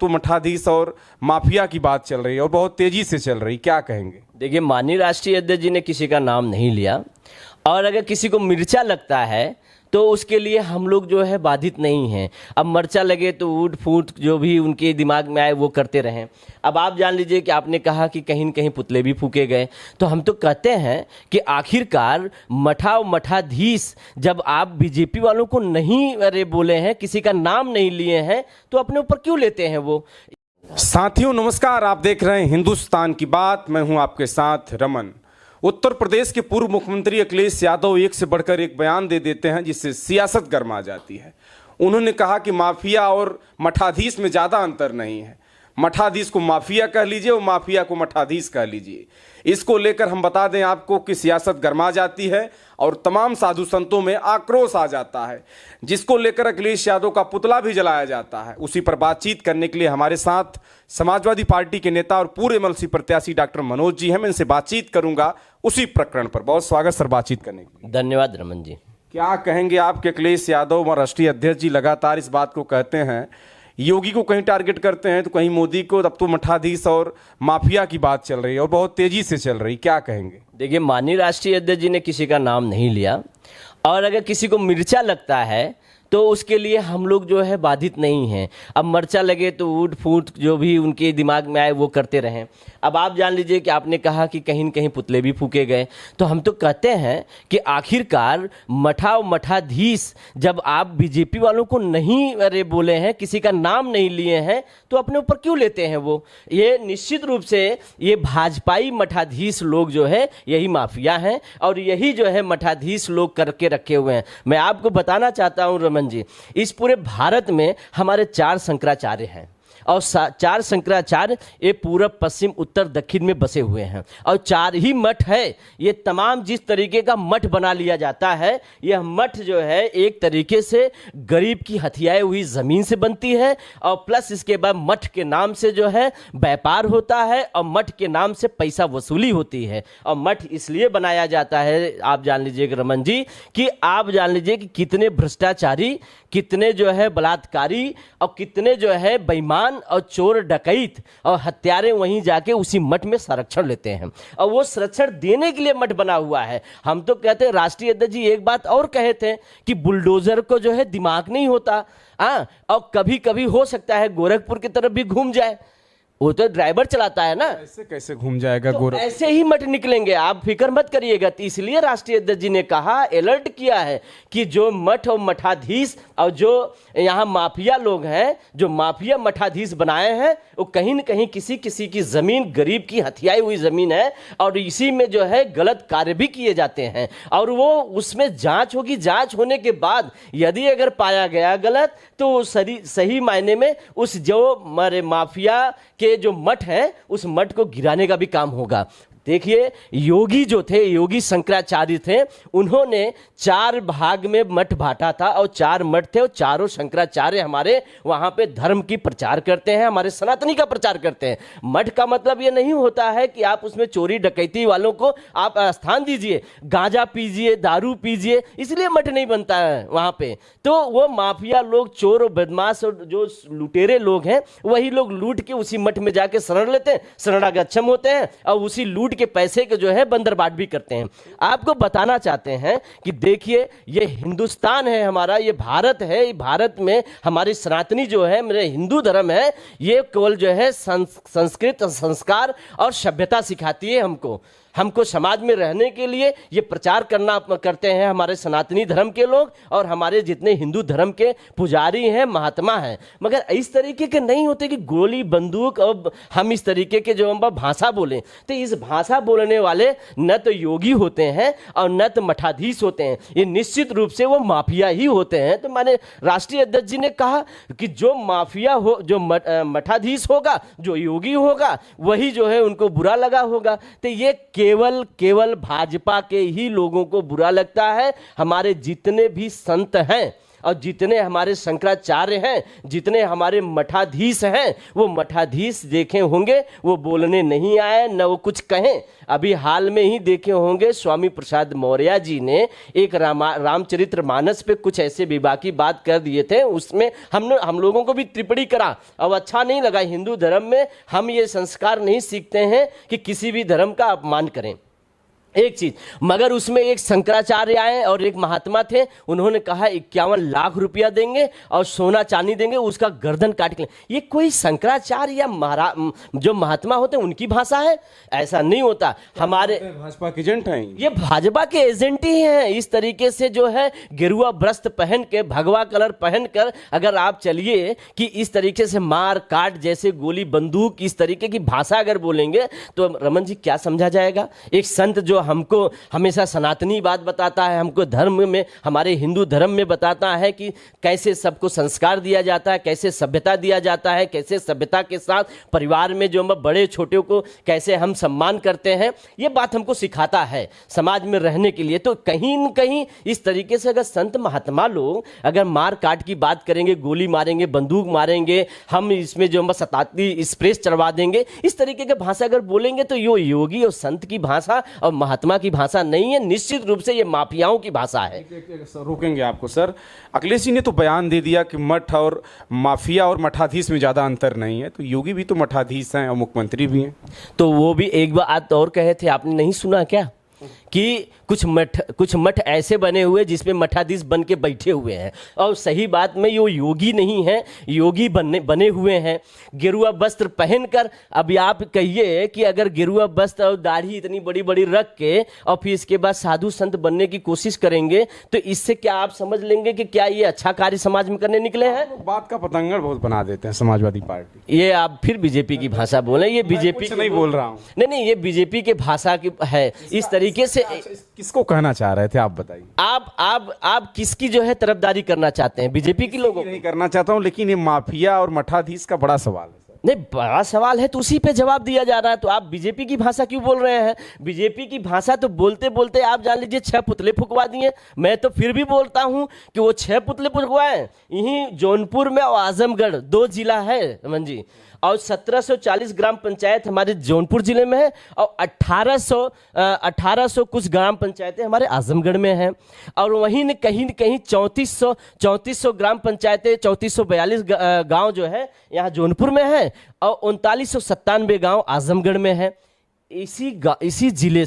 तो मठाधीश और माफिया की बात चल रही है और बहुत तेजी से चल रही, क्या कहेंगे? देखिए, माननीय राष्ट्रीय अध्यक्ष जी ने किसी का नाम नहीं लिया, और अगर किसी को मिर्चा लगता है तो उसके लिए हम लोग जो है बाधित नहीं हैं। अब मिर्चा लगे तो उठ फूट जो भी उनके दिमाग में आए वो करते रहें। अब आप जान लीजिए कि आपने कहा कि कहीं न कहीं पुतले भी फूके गए, तो हम तो कहते हैं कि आखिरकार मठा और मठाधीश जब आप बीजेपी वालों को नहीं अरे बोले हैं, किसी का नाम नहीं लिए हैं, तो अपने ऊपर क्यों लेते हैं वो? साथियों नमस्कार, आप देख रहे हैं हिंदुस्तान की बात। मैं हूं आपके साथ रमन। उत्तर प्रदेश के पूर्व मुख्यमंत्री अखिलेश यादव एक से बढ़कर एक बयान दे देते हैं जिससे सियासत गर्मा जाती है। उन्होंने कहा कि माफिया और मठाधीश में ज़्यादा अंतर नहीं है। मठाधीश को माफिया कह लीजिए और माफिया को मठाधीश कह लीजिए। इसको लेकर हम बता दें आपको कि सियासत गर्मा जाती है और तमाम साधु संतों में आक्रोश आ जाता है, जिसको लेकर अखिलेश यादव का पुतला भी जलाया जाता है। उसी पर बातचीत करने के लिए हमारे साथ समाजवादी पार्टी के नेता और पूरे एमएलसी प्रत्याशी डॉक्टर मनोज जी हैं। मैं इनसे बातचीत करूंगा उसी प्रकरण पर। बहुत स्वागत सर बातचीत करने के लिए। धन्यवाद रमन जी। क्या कहेंगे आपके अखिलेश यादव और राष्ट्रीय अध्यक्ष जी लगातार इस बात को कहते हैं, योगी को कहीं टारगेट करते हैं तो कहीं मोदी को, अब तो मठाधीश और माफिया की बात चल रही है और बहुत तेजी से चल रही, क्या कहेंगे? देखिए, माननीय राष्ट्रीय अध्यक्ष जी ने किसी का नाम नहीं लिया, और अगर किसी को मिर्चा लगता है तो उसके लिए हम लोग जो है बाधित नहीं हैं। अब मिर्चा लगे तो उठ फूट जो भी उनके दिमाग में आए वो करते रहें। अब आप जान लीजिए कि आपने कहा कि कहीं न कहीं पुतले भी फूके गए, तो हम तो कहते हैं कि आखिरकार मठा और मठाधीश जब आप बीजेपी वालों को नहीं अरे बोले हैं, किसी का नाम नहीं लिए हैं, तो अपने ऊपर क्यों लेते हैं वो? ये निश्चित रूप से ये भाजपाई मठाधीश लोग जो है यही माफिया हैं, और यही जो है मठाधीश लोग करके रखे हुए हैं। मैं आपको बताना चाहता हूँ रमन जी, इस पूरे भारत में हमारे 4 शंकराचार्य हैं, और 4 शंकराचार्य ये पूर्व पश्चिम उत्तर दक्षिण में बसे हुए हैं, और 4 ही मठ है। ये तमाम जिस तरीके का मठ बना लिया जाता है, यह मठ जो है एक तरीके से गरीब की हथियाई हुई ज़मीन से बनती है, और प्लस इसके बाद मठ के नाम से जो है व्यापार होता है, और मठ के नाम से पैसा वसूली होती है। और मठ इसलिए बनाया जाता है, आप जान लीजिए रमन जी, कि आप जान लीजिए कि कितने भ्रष्टाचारी, कितने जो है बलात्कारी, और कितने जो है बेईमान और चोर डकैत और हत्यारे वहीं जाके उसी मठ में संरक्षण लेते हैं, और वो संरक्षण देने के लिए मठ बना हुआ है। हम तो कहते हैं, राष्ट्रीय अध्यक्ष जी एक बात और कहे थे कि बुलडोजर को जो है दिमाग नहीं होता, और कभी कभी हो सकता है गोरखपुर की तरफ भी घूम जाए, वो तो ड्राइवर चलाता है ना। ऐसे कैसे घूम जाएगा तो गोरख? ऐसे ही मठ निकलेंगे, आप फिक्र मत करिएगा। तो इसलिए राष्ट्रीय अध्यक्ष जी ने कहा, अलर्ट किया है कि जो मठ और मठाधीश और जो यहाँ माफिया लोग हैं, जो माफिया मठाधीश बनाए हैं, वो कहीं न कहीं किसी किसी की जमीन, गरीब की हथियाई हुई जमीन है, और इसी में जो है गलत कार्य भी किए जाते हैं, और वो उसमें जांच होगी। जांच होने के बाद यदि अगर पाया गया गलत, तो सही मायने में उस जो माफिया के जो मठ है, उस मठ को गिराने का भी काम होगा। देखिए, योगी जो थे, योगी शंकराचार्य थे, उन्होंने 4 भाग में मठ बांटा था, और 4 मठ थे, और चारों शंकराचार्य हमारे वहां पे धर्म की प्रचार करते हैं, हमारे सनातनी का प्रचार करते हैं। मठ का मतलब ये नहीं होता है कि आप उसमें चोरी डकैती वालों को आप स्थान दीजिए, गांजा पीजिए, दारू पीजिए, इसलिए मठ नहीं बनता है वहां पे। तो वो माफिया लोग, चोर और बदमाश और जो लुटेरे लोग हैं, वही लोग लूट के उसी मठ में जाके शरण लेते हैं, शरणागच्छम होते हैं, और उसी लूट के पैसे के जो है बंदरबाट भी करते हैं। आपको बताना चाहते हैं कि देखिए, ये हिंदुस्तान है हमारा, ये भारत है, भारत में हमारी सनातनी जो है, मेरे हिंदू धर्म है, ये केवल जो है संस्कृत, संस्कार और सभ्यता सिखाती है हमको समाज में रहने के लिए। ये प्रचार करते हैं हमारे सनातनी धर्म के लोग और हमारे जितने हिंदू धर्म के पुजारी हैं, महात्मा हैं, मगर इस तरीके के नहीं होते कि गोली बंदूक और हम इस तरीके के जो हम भाषा बोलें। तो इस भाषा बोलने वाले न तो योगी होते हैं और न तो मठाधीश होते हैं, ये निश्चित रूप से वो माफिया ही होते हैं। तो माने राष्ट्रीय अध्यक्ष जी ने कहा कि जो माफिया हो, जो मठाधीश होगा, जो योगी होगा, वही जो है उनको बुरा लगा होगा। तो ये केवल भाजपा के ही लोगों को बुरा लगता है। हमारे जितने भी संत हैं और जितने हमारे शंकराचार्य हैं, जितने हमारे मठाधीश हैं, वो मठाधीश देखे होंगे वो बोलने नहीं आए न वो कुछ कहें। अभी हाल में ही देखे होंगे स्वामी प्रसाद मौर्य जी ने एक रामचरितमानस पे कुछ ऐसे विवाकी बात कर दिए थे, उसमें हम लोगों को भी टिप्पणी करा। अब अच्छा नहीं लगा। हिंदू धर्म में हम ये संस्कार नहीं सीखते हैं कि किसी भी धर्म का अपमान करें, एक चीज। मगर उसमें एक शंकराचार्य आए और एक महात्मा थे, उन्होंने कहा 51 लाख रुपया देंगे और सोना चांदी देंगे, उसका गर्दन काट के। ये कोई शंकराचार्य या जो महात्मा होते हैं उनकी भाषा है? ऐसा नहीं होता। हमारे भाजपा के एजेंट हैं ये, भाजपा के एजेंट ही हैं। इस तरीके से जो है गेरुआ वस्त्र पहन के, भगवा कलर पहनकर अगर आप चलिए कि इस तरीके से मार काट, जैसे गोली बंदूक, इस तरीके की भाषा अगर बोलेंगे तो रमन जी क्या समझा जाएगा? एक संत जो हमको हमेशा सनातनी बात बताता है, हमको धर्म में, हमारे हिंदू धर्म में बताता है कि कैसे सबको संस्कार दिया जाता है, कैसे सभ्यता दिया जाता है, कैसे सभ्यता के साथ परिवार में जो हम बड़े छोटे को कैसे हम सम्मान करते हैं, ये बात हमको सिखाता है समाज में रहने के लिए। तो कहीं न कहीं इस तरीके से अगर संत महात्मा लोग अगर मार काट की बात करेंगे, गोली मारेंगे, बंदूक मारेंगे, हम इसमें जो हम शताब्दी स्प्रेस चढ़वा देंगे, इस तरीके की भाषा अगर बोलेंगे तो ये योगी और संत की भाषा और महात्मा की भाषा नहीं है। निश्चित रूप से ये माफियाओं की भाषा है। रोकेंगे आपको सर। अखिलेश जी ने तो बयान दे दिया कि मठ और माफिया और मठाधीश में ज्यादा अंतर नहीं है, तो योगी भी तो मठाधीश हैं और मुख्यमंत्री भी हैं। तो वो भी एक बात और कहे थे, आपने नहीं सुना क्या कि कुछ मठ ऐसे बने हुए जिसमें मठाधीश बन के बैठे हुए हैं। और सही बात में ये योगी नहीं है, योगी बने हुए हैं गेरुआ वस्त्र पहनकर। अभी आप कहिए कि अगर गेरुआ वस्त्र और दाढ़ी इतनी बड़ी बड़ी रख के और फिर इसके बाद साधु संत बनने की कोशिश करेंगे तो इससे क्या आप समझ लेंगे कि क्या ये अच्छा कार्य समाज में करने निकले हैं? बात का पतंगड़ बहुत बना देते हैं समाजवादी पार्टी। ये आप फिर बीजेपी की भाषा बोले, ये बीजेपी नहीं बोल रहा हूँ। नहीं, ये बीजेपी के भाषा की है। इस तरीके से किसको कहना चाह रहे थे आप बताइए? आप किसकी जो है तरफदारी करना चाहते हैं? बीजेपी की लोगों? नहीं करना चाहता हूं, लेकिन ये माफिया और मठाधीश का बड़ा सवाल है। नहीं, बड़ा सवाल है तो उसी पे जवाब दिया जा रहा है। तो आप बीजेपी की भाषा क्यों बोल रहे हैं? बीजेपी की भाषा तो बोलते बोलते आप जान लीजिए 6 पुतले फुकवा दिए। मैं तो फिर भी बोलता हूं कि वो 6 पुतले फुकवाए। यहीं जौनपुर में और आजमगढ़ 2 जिला है रमन जी, और 1740 ग्राम पंचायत हमारे जौनपुर जिले में है और 1800 कुछ ग्राम पंचायतें हमारे आजमगढ़ में हैं। और वहीं न कहीं 3400 ग्राम पंचायतें, 3442 गांव जो है यहाँ जौनपुर में है और 3997 गांव आजमगढ़ में है। इसी जिले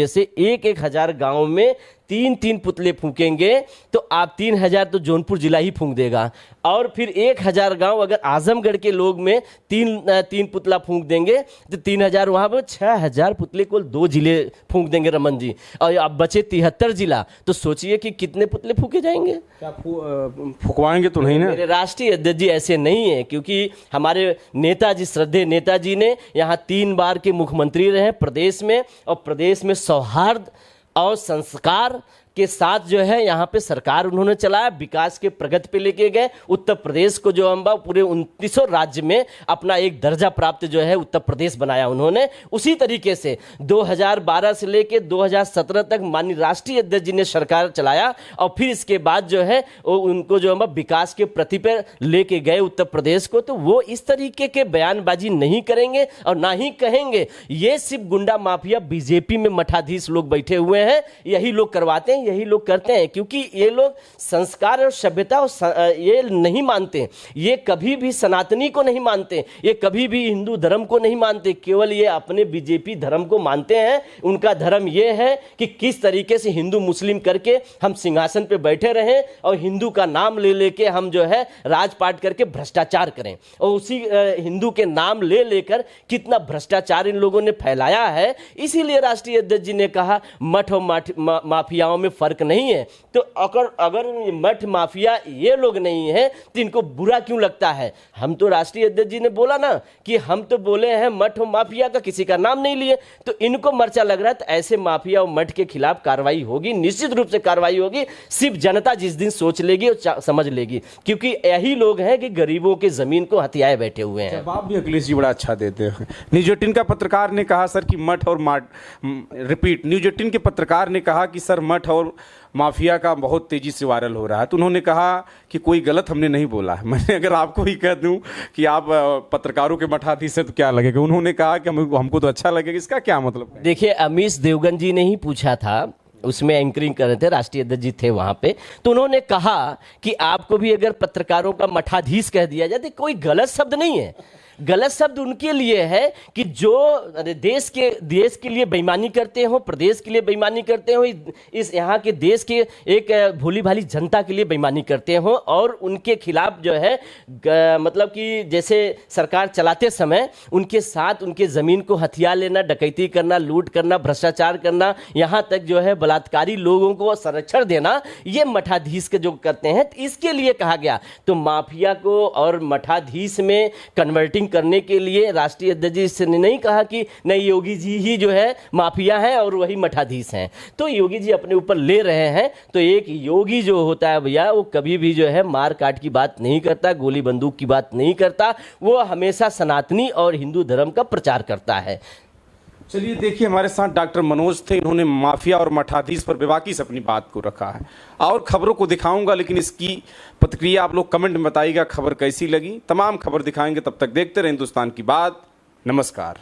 से एक 1000 गांव में 3 पुतले फूकेंगे तो आप 3000 तो जौनपुर जिला ही फूंक देगा। और फिर 1000 गांव अगर आजमगढ़ के लोग में 3 पुतला फूंक देंगे तो 3000 वहां पर 6000 पुतले को 2 जिले फूंक देंगे रमन जी। और अब बचे 73 जिला, तो सोचिए कि कितने पुतले फूके जाएंगे। क्या फुकवाएंगे तो नहीं ना? मेरे राष्ट्रीय अध्यक्ष जी ऐसे नहीं है, क्योंकि हमारे नेताजी, श्रद्धेय नेताजी ने यहाँ 3 बार के मुख्यमंत्री रहे प्रदेश में, और प्रदेश में सौहार्द और संस्कार के साथ जो है यहाँ पे सरकार उन्होंने चलाया, विकास के प्रगति पे लेके गए। उत्तर प्रदेश को जो हम पूरे 29 राज्य में अपना एक दर्जा प्राप्त जो है उत्तर प्रदेश बनाया उन्होंने। उसी तरीके से 2012 से लेके 2017 तक माननीय राष्ट्रीय अध्यक्ष जी ने सरकार चलाया, और फिर इसके बाद जो है वो उनको जो हम विकास के प्रति पे लेके गए उत्तर प्रदेश को। तो वो इस तरीके के बयानबाजी नहीं करेंगे और ना ही कहेंगे। ये सिर्फ गुंडा माफिया बीजेपी में मठाधीश लोग बैठे हुए हैं, यही लोग करवाते हैं, यही लोग करते हैं, क्योंकि ये लोग संस्कार और सभ्यता ये नहीं मानते। ये कभी भी सनातनी को नहीं मानते, ये कभी भी हिंदू धर्म को नहीं मानते, केवल ये अपने बीजेपी धर्म को मानते हैं। उनका धर्म ये है कि किस तरीके से हिंदू मुस्लिम करके हम सिंहासन पे बैठे रहें और हिंदू का नाम ले लेके हम जो है राजपाट करके भ्रष्टाचार करें। और उसी हिंदू के नाम ले लेकर कितना भ्रष्टाचार इन लोगों ने फैलाया है। इसीलिए राष्ट्रीय अध्यक्ष जी ने कहा मठ और माफियाओं में फर्क नहीं है। तो अगर मठ माफिया ये लोग नहीं है तो इनको बुरा क्यों लगता है? हम तो राष्ट्रीय अध्यक्ष जी ने बोला ना कि हम तो बोले हैं मठ और माफिया का किसी का नाम नहीं लिए, तो इनको मर्चा लग रहा है। तो ऐसे माफिया और मठ के खिलाफ कार्रवाई होगी, निश्चित रूप से कार्रवाई होगी। सिर्फ जनता जिस दिन सोच लेगी और समझ लेगी, क्योंकि यही लोग हैं कि गरीबों के जमीन को हथियाए बैठे हुए हैं। जवाब भी अखिलेश जी बड़ा अच्छा देते हैं। न्यूज 18 का पत्रकार ने कहा सर कि मठ और न्यूज 18 के पत्रकार ने कहा कि सर मठ और और माफिया का बहुत तेजी से वायरल हो रहा है, तो उन्होंने कहा कि कोई गलत हमने नहीं बोला है। मैंने अगर आपको ही कह दूं कि आप पत्रकारों के मठाधीश हैं तो क्या लगेगा? उन्होंने कहा कि हमको तो अच्छा लगेगा। इसका क्या मतलब है? देखिए, अमीश देवगन जी ने ही पूछा था, उसमें एंकरिंग कर रहे थे, राष्ट्रीय अध्यक्ष जी थे वहां पे, तो उन्होंने कहा कि आपको भी अगर पत्रकारों का मठाधीश कह दिया जाए तो कोई गलत शब्द नहीं है। गलत शब्द उनके लिए है कि जो देश के लिए बेईमानी करते हो, प्रदेश के लिए बेईमानी करते हो, इस यहाँ के देश के एक भोली भाली जनता के लिए बेईमानी करते हो, और उनके खिलाफ जो है मतलब कि जैसे सरकार चलाते समय उनके साथ उनके ज़मीन को हथिया लेना, डकैती करना, लूट करना, भ्रष्टाचार करना, यहाँ तक जो है बलात्कारी लोगों को संरक्षण देना, ये मठाधीश के जो करते हैं। तो इसके लिए कहा गया, तो माफिया को और मठाधीश में कन्वर्टिंग करने के लिए राष्ट्रीय अध्यक्ष जी ने नहीं कहा कि नहीं योगी जी ही जो है माफिया हैं और वही मठाधीश हैं, तो योगी जी अपने ऊपर ले रहे हैं। तो एक योगी जो होता है भैया, वो कभी भी जो है मार काट की बात नहीं करता, गोली बंदूक की बात नहीं करता, वो हमेशा सनातनी और हिंदू धर्म का प्रचार करता है। चलिए देखिए, हमारे साथ डॉक्टर मनोज थे, इन्होंने माफिया और मठाधीश पर बेबाकी से अपनी बात को रखा है। और खबरों को दिखाऊंगा, लेकिन इसकी प्रतिक्रिया आप लोग कमेंट में बताइएगा खबर कैसी लगी। तमाम खबर दिखाएंगे, तब तक देखते रहे हिंदुस्तान की बात। नमस्कार।